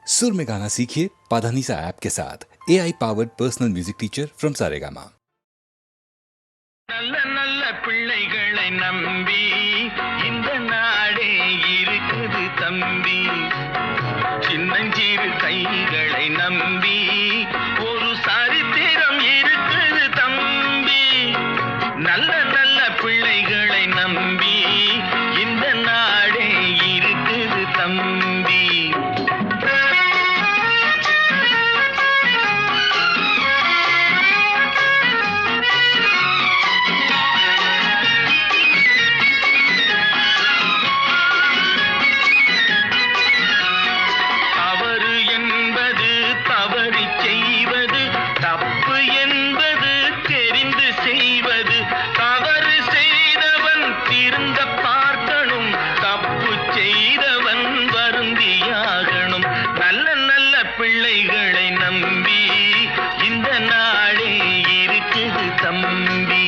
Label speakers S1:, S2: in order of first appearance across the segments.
S1: सुर में गाना सीखिए पाधानीसा ऐप के साथ AI powered personal music teacher from Saregama.
S2: நல்ல நல்ல பிள்ளைகளை நம்பி இந்த நாடே இருக்குது தம்பி. சின்னஞ்சிறு கைகளை நம்பி ஒரு சரித்திரம் இருக்குது தம்பி. நல்ல நல்ல பிள்ளைகளை நம்பி இந்த நாடே இருக்குது தம்பி. பிள்ளைகளை நம்பி இந்த நாடே இருக்குது தம்பி.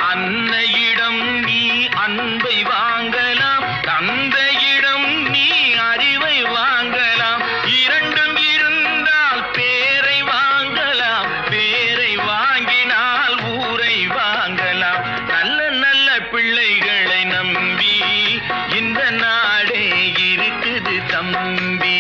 S2: அன்னையிடம் நீ அன்பை வாங்கலாம், தந்தையிடம் நீ அறிவை வாங்கலாம். இரண்டும் இருந்தால் பேரை வாங்கலாம், பேரை வாங்கினால் ஊரை வாங்கலாம். நல்ல நல்ல பிள்ளைகளை நம்பி இந்த நாடே இருக்குது தம்பி.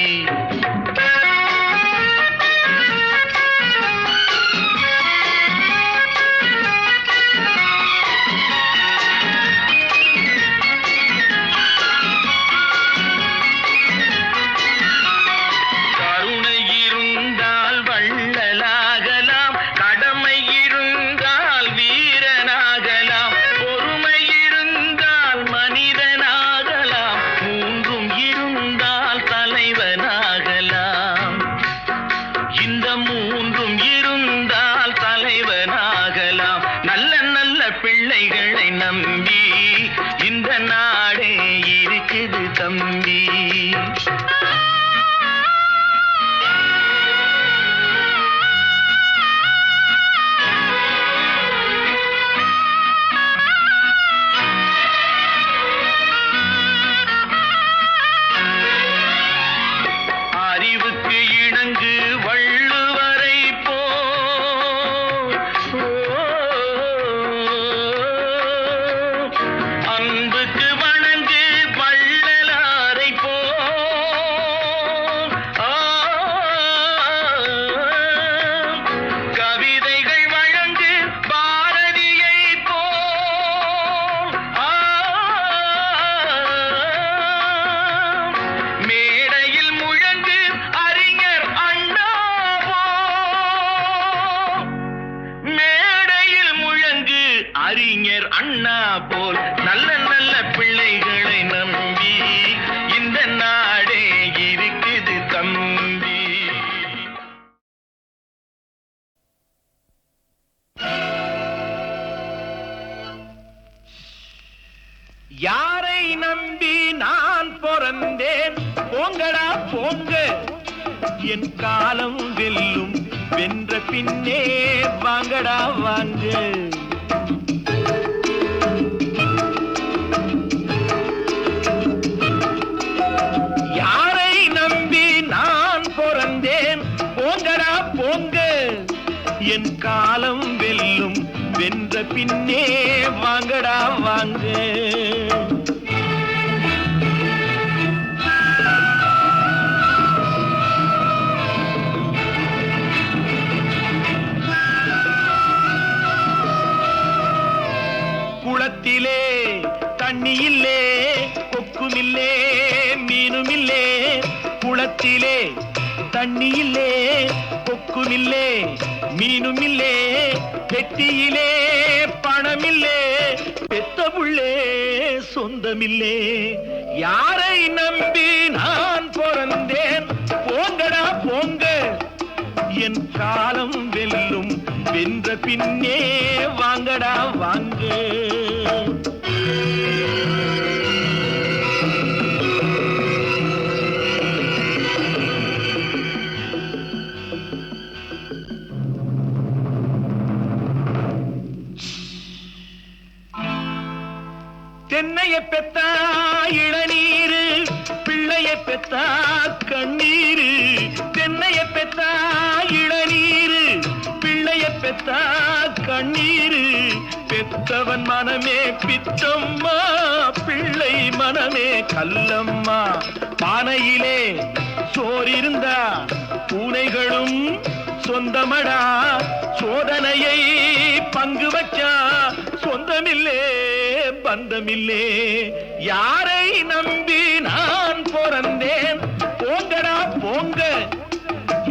S2: பிள்ளைகளை நம்பி இந்த நாடே இருக்குது தம்பி. அறிவுக்கு இணங்கு வள்ளுவரை அன்புக்கு வணங்கு வள்ளலாரை கவிதைகள் வழங்கு பாரதியை மேடையில் முழங்கு அறிஞர் அண்ணா மேடையில் முழங்கு அறிஞர் அண்ணா போல். நல்ல நல்ல பிள்ளைகளை நம்பி இந்த நாடே இருக்குது தம்பி. யாரை நம்பி நான் பிறந்தேன், போங்கடா போங்க, என் காலம் வெல்லும், வென்ற பின்னே வாங்கடா வாங்க. யாரை நம்பி நான் பிறந்தேன், போங்கடா போங்க, என் காலம் வெல்லும், வென்ற பின்னே வாங்கடா வாங்க. குளத்திலே தண்ணியில்லே, கொக்குமில்லே மீனுமில்லே. குளத்திலே தண்ணியில்லே, கொக்குமில்லே மீனுமில்லே. பெட்டியிலே பணமில்லே, பெத்த புள்ளே சொந்தமில்லே. யாரை நம்பி நான் பிறந்தேன், போங்கடா போங்க, என் காலம் வெல்லும், வென்ற பின்னே வாங்கடா வாங்க. தென்னைய பெத்தா இளநீரு, பிள்ளைய பெத்தா கண்ணீரு. தென்னைய பெத்தா இளநீரு, பிள்ளைய பெத்தா கண்ணீரு. பெத்தவன் மனமே பித்தம்மா, பிள்ளை மனமே கல்லம்மா. பானையிலே சோறிருந்தா பூனைகளும் சொந்தமடா. சோதனையை பங்கு வச்சா சொந்தமில்லே பந்தமில்லே. யாரை நம்பி நான் பிறந்தேன்? போங்கடா போங்க,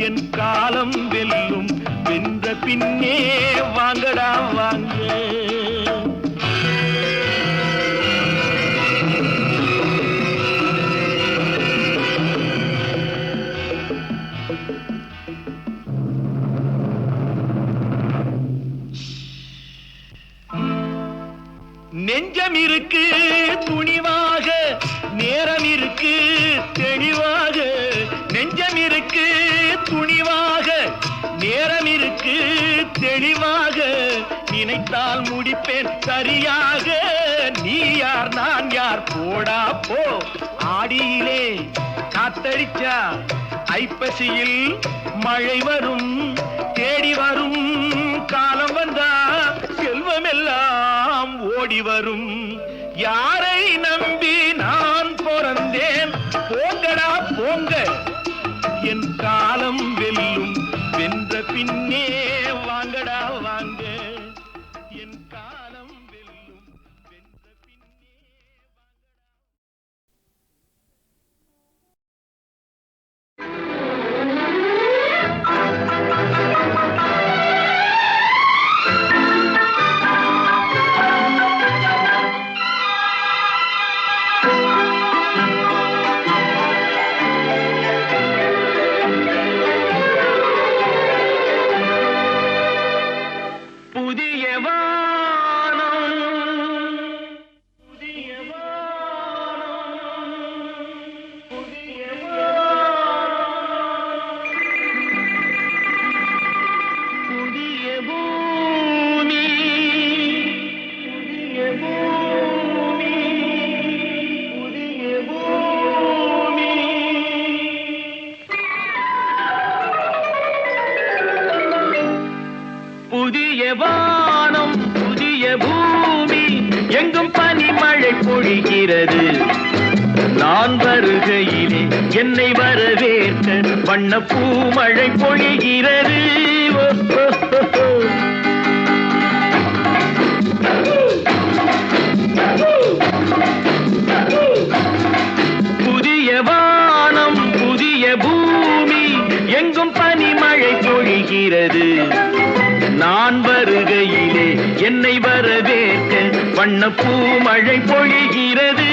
S2: என் காலம் வெல்லும். வென்ற பின்னே வாங்கடா வாங்க. நெஞ்சம் இருக்கு துணிவாக, நேரம் இருக்கு தெளிவாக. நெஞ்சம் இருக்கு துணிவாக, நேரம் இருக்கு தெளிவாக. நினைத்தால் முடிப்பேன் சரியாக. நீ யார் நான் யார் போடா போ. ஆடியிலே காத்தடிச்சா ஐப்பசியில் மழை வரும். தேடி வரும் காலம் வந்தா செல்வமெல்லாம் ஓடி வரும். யாரை நம்பி நான் பிறந்தேன்? போங்கடா போங்க, என் காலம் வெல்லும். வென்ற பின்னே வாங்கடா வாங்க, என் காலம் வெல்லும். வென்ற பின்னே வானம் புதிய பூமி, எங்கும் பனிமழை பொழிகிறது. நான் வருகையிலே என்னை வரவேற்க வண்ண பூமழை பொழிகிறது. புதிய வானம் புதிய பூமி, எங்கும் பனிமழை பொழிகிறது. நான் வருகையிலே என்னை வரவேற்க வண்ண பூமழை பொழிகிறது.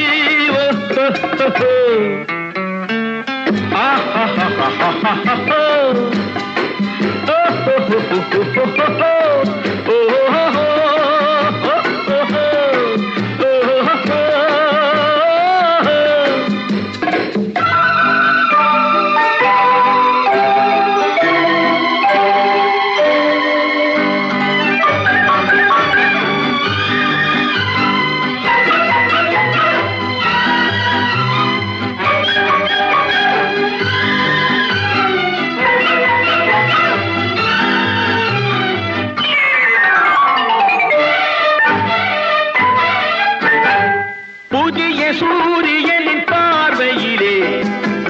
S2: சூரியனின் பார்வையிலே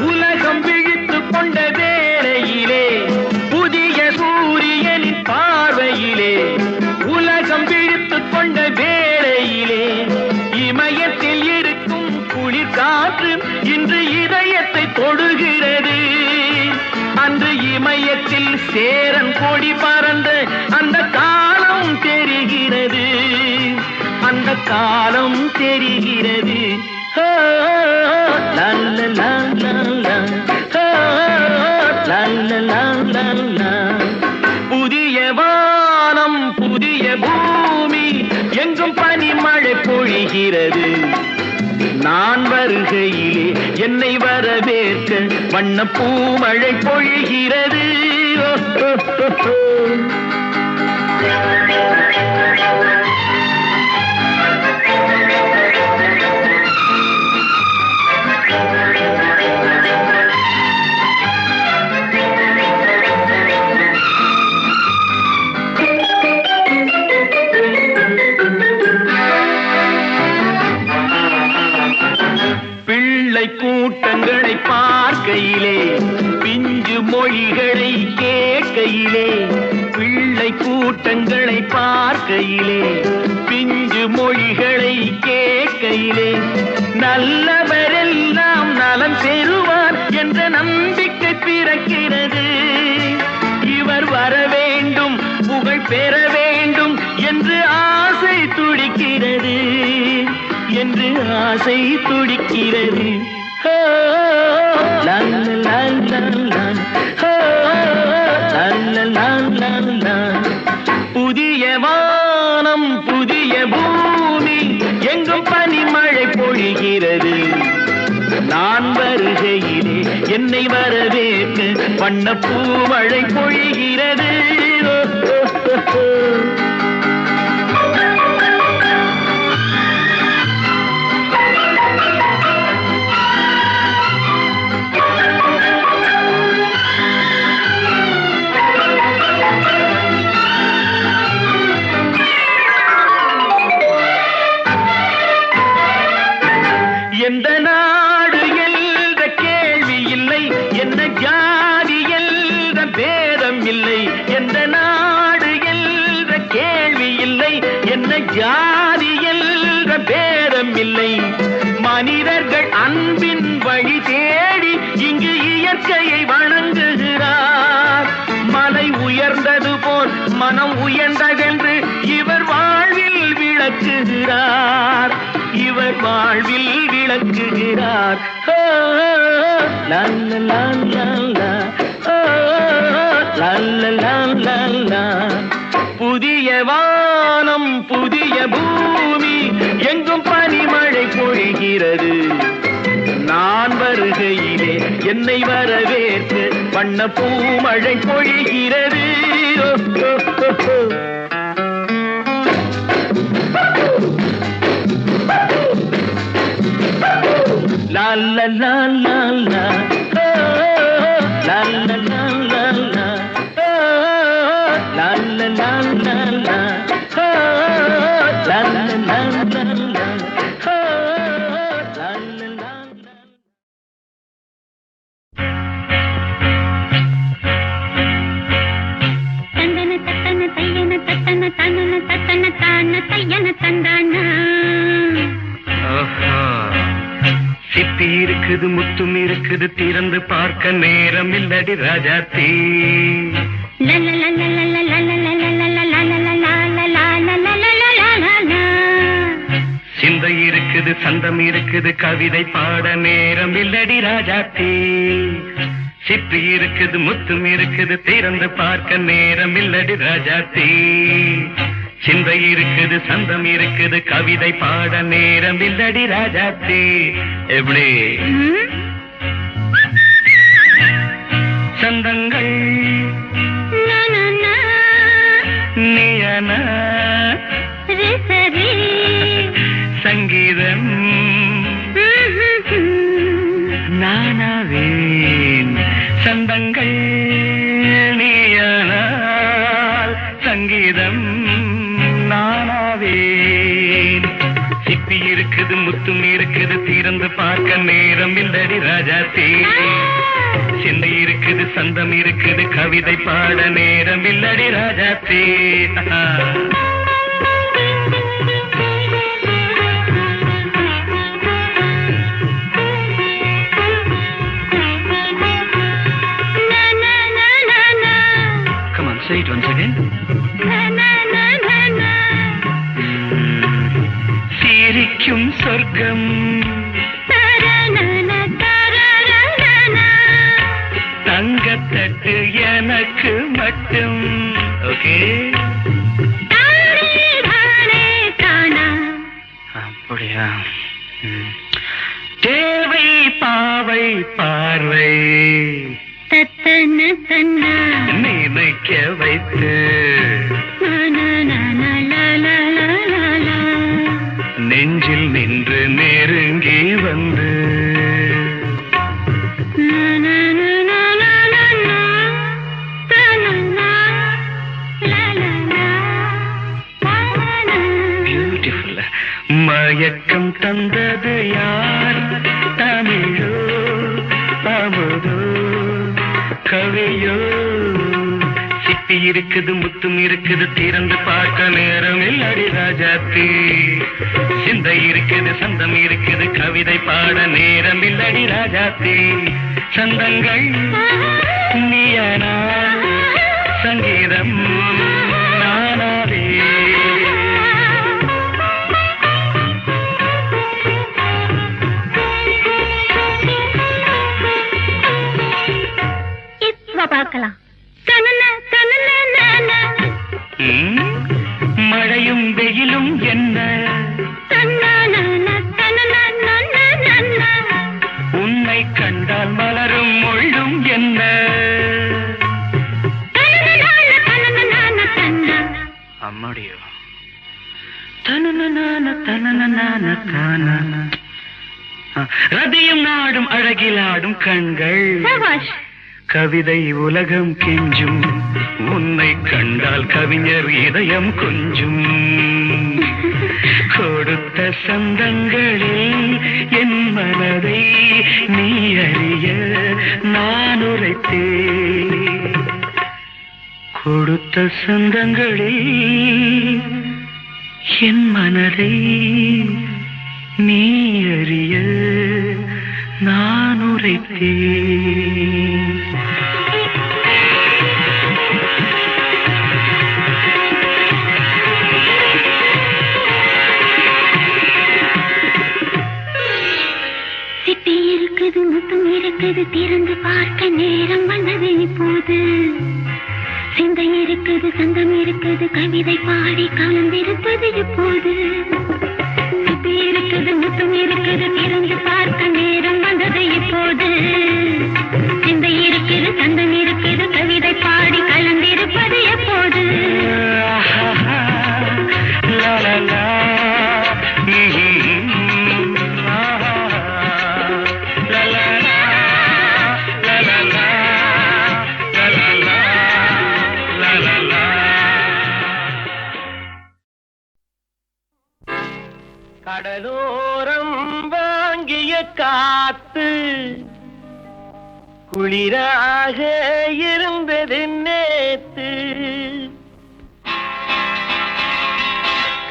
S2: உலகம் விழித்து கொண்ட வேளையிலே, புதிய சூரியனின் பார்வையிலே உலகம் விழித்து கொண்ட வேளையிலே, இமயத்தில் இருக்கும் குளிர் காற்று இன்று இதயத்தை தொடுகிறது. அன்று இமயத்தில் சேரன் கொடி பறந்த அந்த காலம் தெரிகிறது. அந்த காலம் தெரிகிறது. புதிய வானம் பொழிகிறது. நான் வருகையிலே என்னை வரவேற்க வண்ண பூமழை பொழிகிறது. கூட்டங்களை பார்க்கையிலே பிஞ்சு மொழிகளை கேட்கையிலே, பிள்ளை கூட்டங்களை பார்க்கையிலே பிஞ்சு மொழிகளை கேட்கையிலே, நல்லவரெல்லாம் நலம் பெறுவார் என்ற நம்பிக்கை பிறக்கிறது. இவர் வர வேண்டும், புகழ் பெற வேண்டும் என்று ஆசை துடிக்கிறது, என்று ஆசை துடிக்கிறது. புதிய வானம் புதிய பூமி எங்கும் பனிமழை பொழிகிறது. நான் வருகையிலே என்னை வரவேற்க வண்ண பூமழை பொழிகிறது. எந்த நாடு என்ற கேள்வி இல்லை, என்ன ஜாதி என்ற பேதம் இல்லை. எந்த நாடு என்ற கேள்வி இல்லை, என்ன ஜாதி என்ற பேதம் இல்லை. மனிதர்கள் அன்பின் வழி தேடி இங்கு இயற்கையை வணங்குகிறார். மலை உயர்ந்தது போல் மனம் உயர்ந்ததென்று இவர் வாழ்வில் விளக்குகிறார், இவர் வாழ்வில் விளக்குகிறார். புதிய வானம் புதிய பூமி எங்கும் பனிமழை பொழிகிறது. நான் வருகையிலே என்னை வரவேற்க வண்ண பூமழை பொழிகிறது. La la la la la, la la la la la, la la la la la, la la la la la.
S3: தந்தன தத்தன தையன தத்தன தனன தத்தன தான தையன தந்தானா.
S2: சிப்பி இருக்குது முத்தும் இருக்குது திறந்து பார்க்க நேரம் இல்லடி ராஜாத்தி. சிந்தை இருக்குது சந்தம் இருக்குது கவிதை பாட நேரம் இல்லடி ராஜாத்தி. சிப்பி இருக்குது முத்தும் இருக்குது திறந்து பார்க்க நேரம் இல்லடி ராஜாத்தி. சிந்தை இருக்குது சந்தம் இருக்குது கவிதை பாட நேரம் இல்லடி ராஜாத்தி. எப்படி சந்தங்கள் நீயன சங்கீதம் நானாவேன். சந்தங்கள் நீயனால் சங்கீதம் நானாவேன். சிப்பி இருக்குது முத்தும் இருக்குது திறந்து பார்க்க நேரம் இல்லடி ராஜாத்தி. சிந்தை இருக்குது சந்தம் இருக்குது கவிதை பாட நேரம் இல்லடி Rajathi. Come on, say it once again. சிரிக்கும் சொர்க்கம் தங்கத்தட்டு எனக்கு மட்டும். ஓகே அப்படியா? அப்படியா? தேவை பாவை பார்வை
S3: தத்தன தன்னா
S2: நினைக்க வைத்து நெஞ்சில் நின்று நெருங்கி வந்து பியூட்டிஃபுல். மயக்கம் தந்தது யார்? தமிழோ அமுதோ கவியோ? சிப்பி இருக்குது, முத்தும் இருக்குது, திறந்து பார்க்க நேரம் இல்லடி ராஜாத்தி. சிந்தை இருக்குது, சந்தம் இருக்குது, கவிதை பாட நேரம் இல்லடி ராஜாத்தி. சந்தங்கள் நீயனா, சங்கீதம் நானாவே.
S3: பார்க்கலாம்.
S2: மழையும் வெயிலும் என்ன, உன்னை கண்டால் மலரும் மொழியும் என்ன. அம்மாடியோ ரதியும் நாடும் அழகிலாடும் கண்கள், கவிதை உலகம் கெஞ்சும். உன்னை கண்டால் கவிஞர் இதயம் கொஞ்சும். கொடுத்த சந்தங்களில் என் மனதை நீ அறிய நான் உரைத்தேன். கொடுத்த சந்தங்களில் என் மனதை நீ அறிய நான் உரைத்தேன்.
S3: சிப்பி இருக்குது, முத்தம் இருக்குது, திறந்து பார்க்க நேரம் வந்தது இப்போது. சிந்தை இருக்குது, சந்தம் இருக்குது, கவிதை பாடி கலந்திருப்பது இப்போது. சிப்பி இருக்குது, முத்தம் இருக்குது, திறந்து பார்க்க நேரம் வந்தது இப்போது. சிந்தை இருக்குது, சந்தம் இருக்குது, கவிதை பாடி கலந்திருப்பது எப்போது.
S2: கடலோரம் வாங்கிய காத்து குளிராக இருந்தது நேத்து.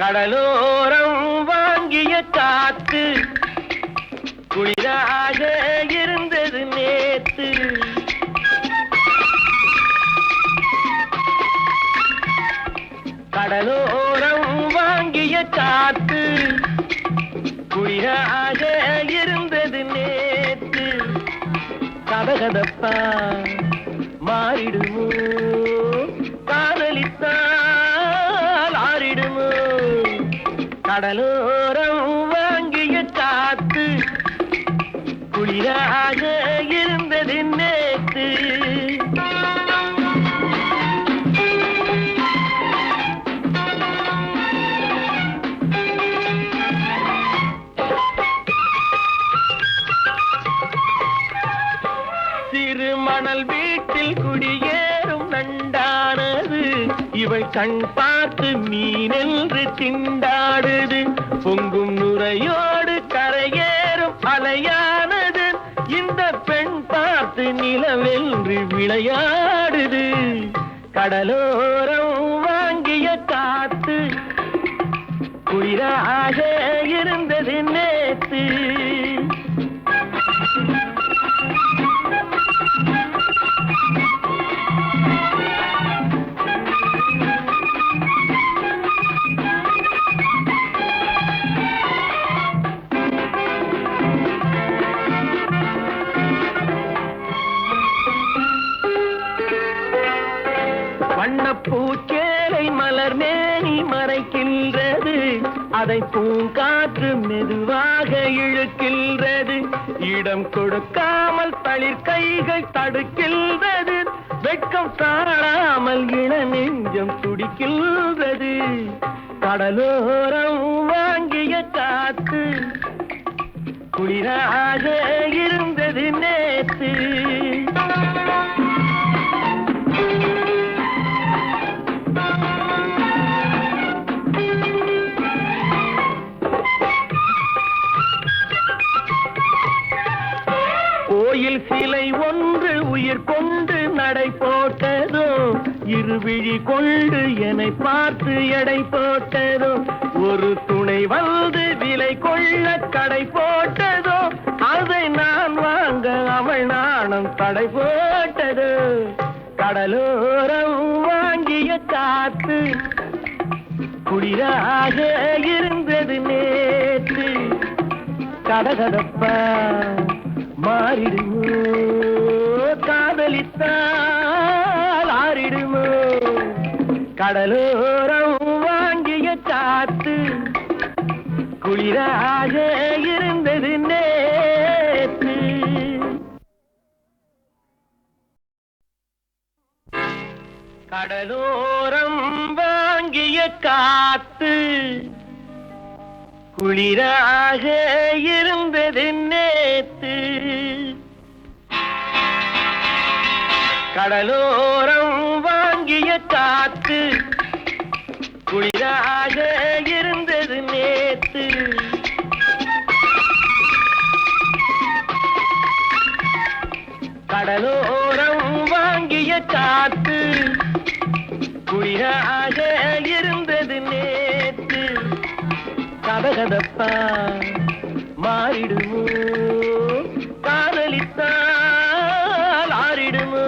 S2: கடலோரம் வாங்கிய காத்து குளிராக இருந்தது நேத்து. கடலோரம் வாங்கிய காத்து குளிராக இருந்தது நேத்து. கதகதப்பா மாறிடுமோ, காதலித்தால் ஆறிடுமோ. கடலோரம் வாங்கிய காத்து குளிராக இருந்தது நேத்து. மணல் வீட்டில் குடியேறும் நண்டானது, இவள் கண் பார்த்து மீனென்று திண்டாடுது. பொங்கும் நுரையோடு கரையேறும் அலையானது, இந்த பெண் பார்த்து நிலவென்று விளையாடுது. கடலோரம் வாங்கிய காத்து குளிராக இருந்தது நேத்து. வண்ணப்பூச்சேலை மலர் மேனி மறைக்கின்றது, அதை பூங்காற்று மெதுவாக இழுக்கின்றது. இடம் கொடுக்காமல் தளிர் கைகள் தடுக்கின்றது. வெட்கம் தாழாமல் இள நெஞ்சம் துடிக்கின்றது. கடலோரம் வாங்கிய காத்து குளிராக இருந்தது நேற்று. கோயில் சிலை ஒன்று உயிர் கொண்டு நடை போட்டதோ, இருவிழி கொண்டு என்னை பார்த்து எடை போட்டதோ, ஒரு துணை வந்து விலை கொள்ள கடை போட்டதோ, அதை நான் வாங்க அவள் நாணம் தடை போட்டது. கடலோரம் வாங்கிய காத்து குளிராக இருந்தது நேற்று. கதகதப்பா மாறிடுமோ, காதலித்தால் ஆறிடுமோ. கடலோரம் வாங்கிய காத்து குளிராக இருந்தது நேற்று. கடலோரம் வாங்கிய காத்து குளிராக இருந்தது நேற்று. கடலோரம் வாங்கிய காத்து குளிராக இருந்தது நேற்று. கடலோரம் வாங்கிய காத்து குளிராக இருந்தது நேற்று. கதகதப்பா மாறிடுமோ, காதலித்தால் ஆறிடுமோ.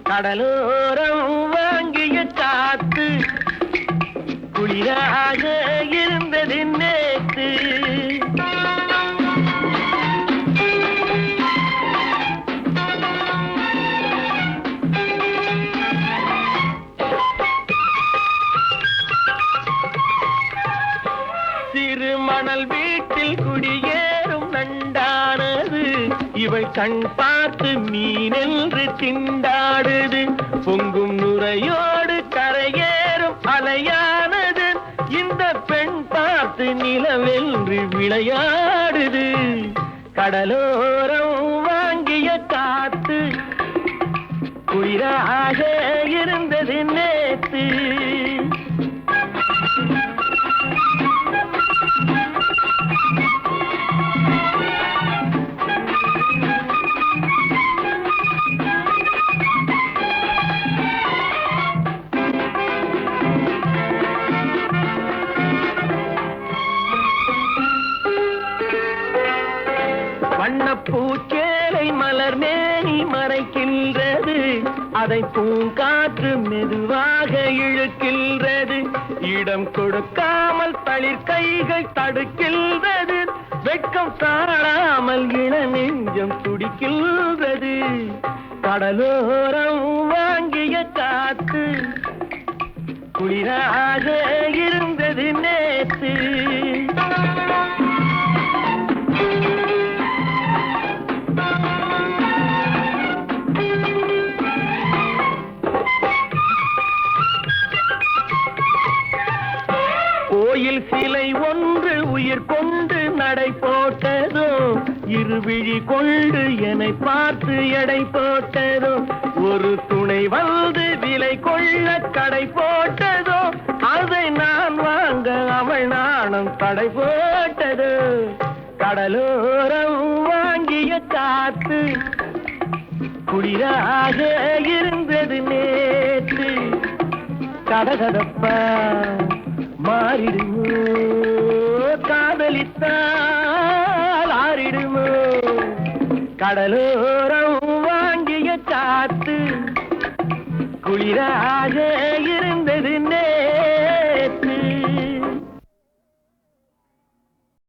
S2: கடலோரம் வாங்கிய காத்து குளிராக இருந்தது நேற்று. மணல் வீட்டில் குடியேறும் நண்டானது, இவள் கண் பார்த்து மீனென்று திண்டாடுது. பொங்கும் நுரையோடு கரையேறும் அலையானது, இந்த பெண் பார்த்து நிலவென்று விளையாடுது. கடலோரம் வாங்கிய காத்து குளிராக இருந்தது நேற்று. வண்ணப்பூச்சேலை மலர் மேனி மறைக்கின்றது, அதை பூங்காற்று மெதுவாக இழுக்கின்றது. இடம் கொடுக்காமல் தளிர் கைகள் தடுக்கின்றது. வெட்கம் தாழாமல் இள நெஞ்சம் துடிக்கின்றது. கடலோரம் வாங்கிய காத்து குளிராக இருந்தது நேற்று. கோயில் சிலை ஒன்று உயிர் கொண்டு நடை போட்டதோ, இருவிழி கொண்டு என்னை பார்த்து எடை போட்டதோ, ஒரு துணை வந்து விலை கொள்ள கடை போட்டதோ, அதை நான் வாங்க அவள் நாணம் தடை போட்டது. கடலோரம் வாங்கிய காத்து குளிராக இருந்தது நேற்று. கதகதப்பா மாறிடுமோ, காதலித்தால் ஆறிடுமோ. கடலோரம் வாங்கிய காத்து குளிராக